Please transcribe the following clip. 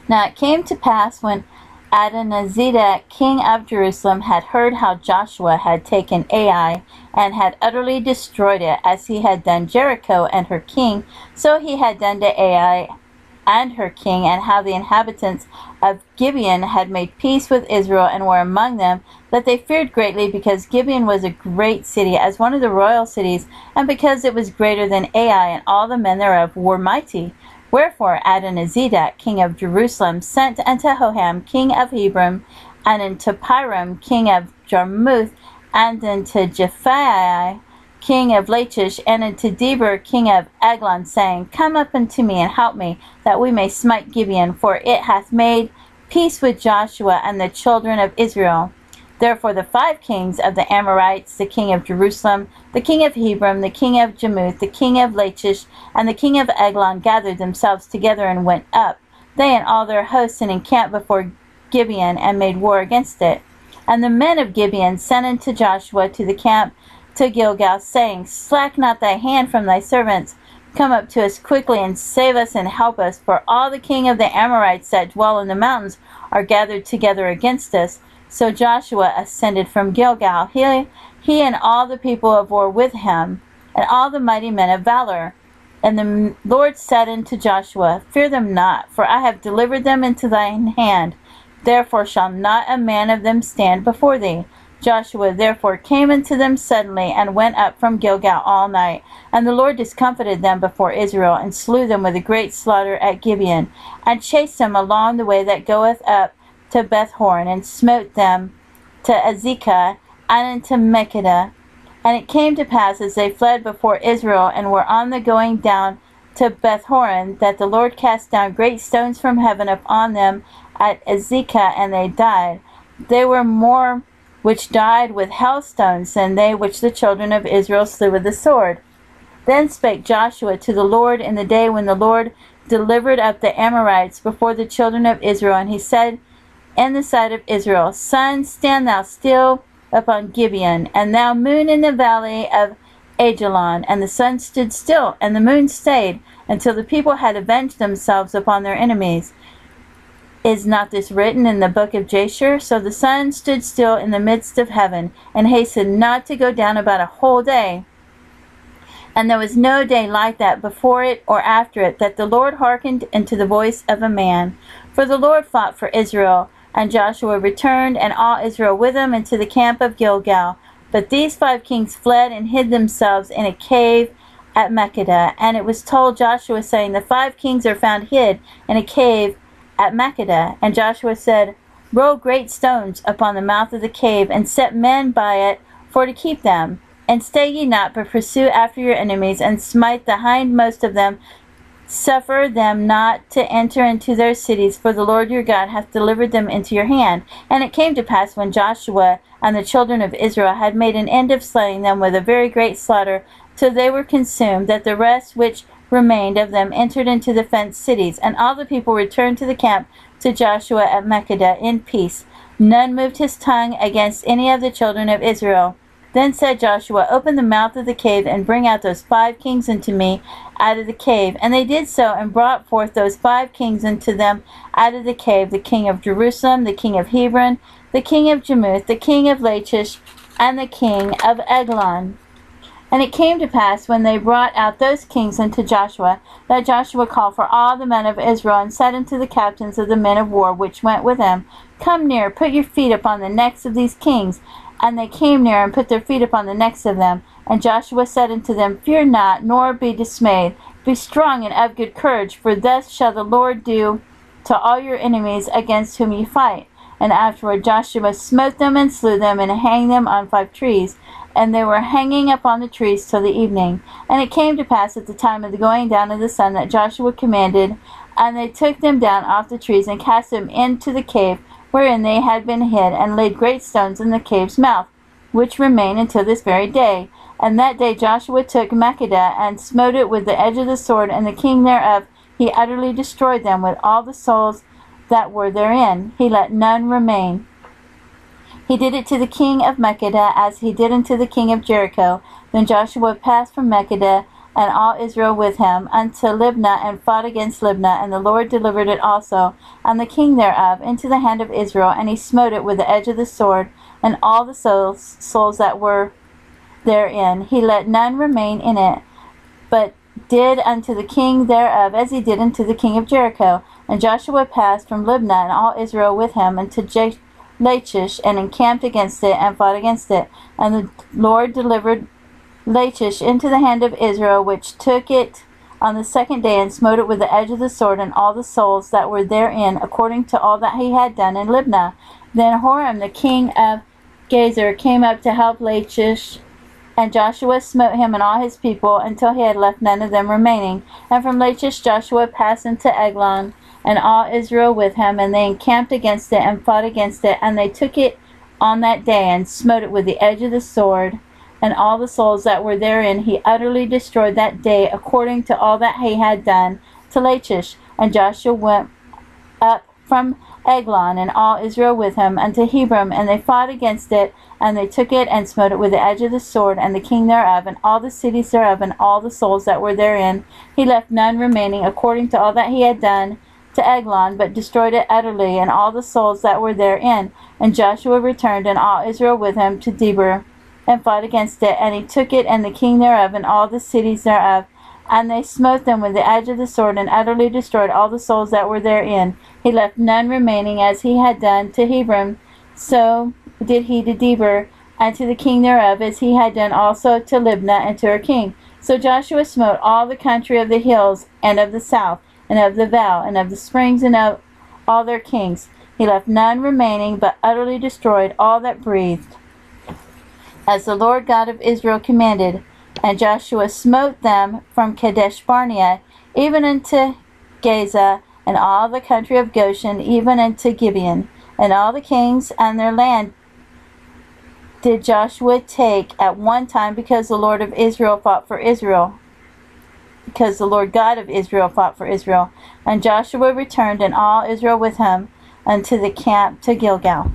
Now it came to pass when Adonizedek, king of Jerusalem, had heard how Joshua had taken Ai and had utterly destroyed it, as he had done Jericho and her king, so he had done to Ai and her king, and how the inhabitants of Gibeon had made peace with Israel and were among them, that they feared greatly, because Gibeon was a great city, as one of the royal cities, and because it was greater than Ai, and all the men thereof were mighty. Wherefore Adonizedek, king of Jerusalem, sent unto Hoham, king of Hebron, and unto Piram, king of Jarmuth, and unto Japhia, king of Lachish, and unto Deber, king of Eglon, saying, Come up unto me, and help me, that we may smite Gibeon, for it hath made peace with Joshua and the children of Israel. Therefore the 5 kings of the Amorites, the king of Jerusalem, the king of Hebron, the king of Jarmuth, the king of Lachish, and the king of Eglon, gathered themselves together and went up, they and all their hosts, and encamped before Gibeon, and made war against it. And the men of Gibeon sent unto Joshua to the camp to Gilgal, saying, Slack not thy hand from thy servants. Come up to us quickly, and save us, and help us, for all the king of the Amorites that dwell in the mountains are gathered together against us. So Joshua ascended from Gilgal, he and all the people of war with him, and all the mighty men of valor. And the Lord said unto Joshua, Fear them not, for I have delivered them into thine hand. Therefore shall not a man of them stand before thee. Joshua therefore came unto them suddenly, and went up from Gilgal all night. And the Lord discomfited them before Israel, and slew them with a great slaughter at Gibeon, and chased them along the way that goeth up to Bethhoron, and smote them to Azekah, and unto Makkedah. And it came to pass, as they fled before Israel, and were on the going down to Bethhoron, that the Lord cast down great stones from heaven upon them at Azekah, and they died. They were more which died with hailstones than they which the children of Israel slew with the sword. Then spake Joshua to the Lord in the day when the Lord delivered up the Amorites before the children of Israel, and he said in the sight of Israel, Sun, stand thou still upon Gibeon, and thou moon in the valley of Ajalon. And the sun stood still, and the moon stayed, until the people had avenged themselves upon their enemies. Is not this written in the book of Jasher? So the sun stood still in the midst of heaven, and hastened not to go down about a whole day. And there was no day like that before it or after it, that the Lord hearkened unto the voice of a man. For the Lord fought for Israel. And Joshua returned, and all Israel with him, into the camp of Gilgal. But these 5 kings fled and hid themselves in a cave at Makkedah. And it was told Joshua, saying, The 5 kings are found hid in a cave at Makkedah. And Joshua said, Roll great stones upon the mouth of the cave, and set men by it for to keep them. And stay ye not, but pursue after your enemies, and smite the hindmost of them. Suffer them not to enter into their cities, for the Lord your God hath delivered them into your hand. And it came to pass, when Joshua and the children of Israel had made an end of slaying them with a very great slaughter, till they were consumed, that the rest which remained of them entered into the fenced cities. And all the people returned to the camp to Joshua at Makkedah in peace. None moved his tongue against any of the children of Israel. Then said Joshua, Open the mouth of the cave, and bring out those 5 kings unto me out of the cave. And they did so, and brought forth those 5 kings unto them out of the cave, the king of Jerusalem, the king of Hebron, the king of Jarmuth, the king of Lachish, and the king of Eglon. And it came to pass, when they brought out those kings unto Joshua, that Joshua called for all the men of Israel, and said unto the captains of the men of war which went with him, Come near, put your feet upon the necks of these kings. And they came near, and put their feet upon the necks of them. And Joshua said unto them, Fear not, nor be dismayed. Be strong and of good courage, for thus shall the Lord do to all your enemies against whom ye fight. And afterward Joshua smote them, and slew them, and hanged them on 5 trees. And they were hanging upon the trees till the evening. And it came to pass at the time of the going down of the sun, that Joshua commanded, and they took them down off the trees, and cast them into the cave wherein they had been hid, and laid great stones in the cave's mouth, which remain until this very day. And that day Joshua took Makkedah, and smote it with the edge of the sword, and the king thereof he utterly destroyed them with all the souls that were therein. He let none remain. He did it to the king of Makkedah, as he did unto the king of Jericho. Then Joshua passed from Makkedah, and all Israel with him, unto Libnah, and fought against Libnah. And the Lord delivered it also, and the king thereof, into the hand of Israel. And he smote it with the edge of the sword, and all the souls that were therein. He let none remain in it, but did unto the king thereof as he did unto the king of Jericho. And Joshua passed from Libnah, and all Israel with him, unto Lachish, and encamped against it, and fought against it. And the Lord delivered Lachish into the hand of Israel, which took it on the second day, and smote it with the edge of the sword, and all the souls that were therein, according to all that he had done in Libnah. Then Horam the king of Gezer came up to help Lachish, and Joshua smote him and all his people, until he had left none of them remaining. And from Lachish Joshua passed into Eglon, and all Israel with him, and they encamped against it, and fought against it. And they took it on that day, and smote it with the edge of the sword, and all the souls that were therein he utterly destroyed that day, according to all that he had done to Lachish. And Joshua went up from Eglon, and all Israel with him, unto Hebron, and they fought against it, and they took it, and smote it with the edge of the sword, and the king thereof, and all the cities thereof, and all the souls that were therein. He left none remaining, according to all that he had done to Eglon, but destroyed it utterly, and all the souls that were therein. And Joshua returned, and all Israel with him, to Debir, and fought against it, and he took it, and the king thereof, and all the cities thereof. And they smote them with the edge of the sword, and utterly destroyed all the souls that were therein. He left none remaining, as he had done to Hebron. So did he to Debir, and to the king thereof, as he had done also to Libnah, and to her king. So Joshua smote all the country of the hills, and of the south, and of the vale, and of the springs, and of all their kings. He left none remaining, but utterly destroyed all that breathed, as the Lord God of Israel commanded. And Joshua smote them from Kadesh Barnea, even unto Gaza, and all the country of Goshen, even unto Gibeon. And all the kings and their land did Joshua take at one time, because the Lord of Israel fought for Israel. Because the Lord God of Israel fought for Israel. And Joshua returned, and all Israel with him, unto the camp to Gilgal.